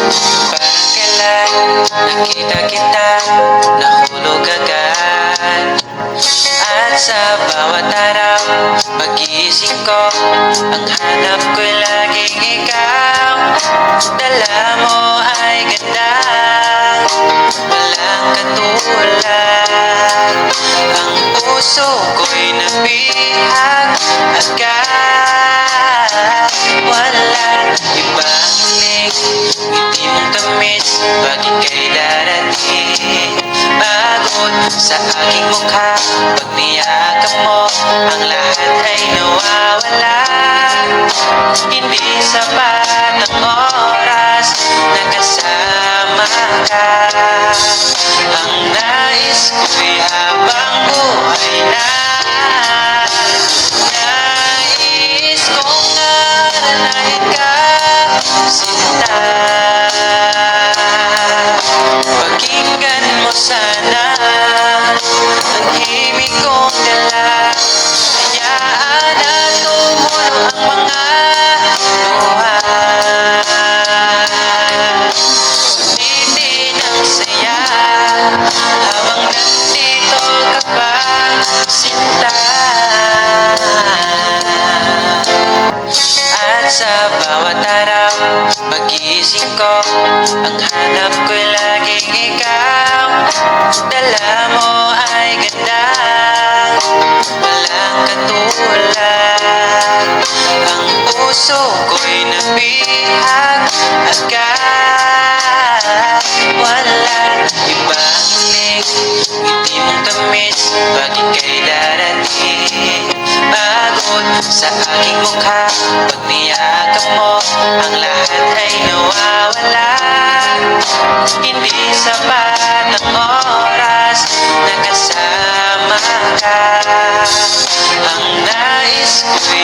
Parang kailan nakita kita, nahulog agad. At sa bawat araw, pag-iisip ko, ang hanap ko'y laging ikaw. Dala mo ay ganda, walang katulad. Ang puso ko'y nabihag agad. Wala ibang hiling, ngiti mong tamis, bakit kay darating? Pagod sa aking mukha, pag niyakap mo, ang lahat ay nawawala. Hindi sapat ang oras na kasama ka. Ang nais ko'y habang buhay na, nais kong alalayan ka, sinta. Pakinggan mo sana ang himig kong dala. Hayaan at tumulo ang mga luha. Sumitin ang saya habang nandito ka pa, sinta. At sa bawat araw, pag-iisip ko, ang hanap ko'y laging ikaw. Dala mo ay ganda, walang katulad. Ang puso ko'y nabihag agad. Wala ibang hiling, ngiti mong tamis, bakit kay darating? Pagod sa aking mukha, pag niyakap mo, ang lahat ay nawawala. Hindi sapat ang oras na kasama ka. Ang nais ko'y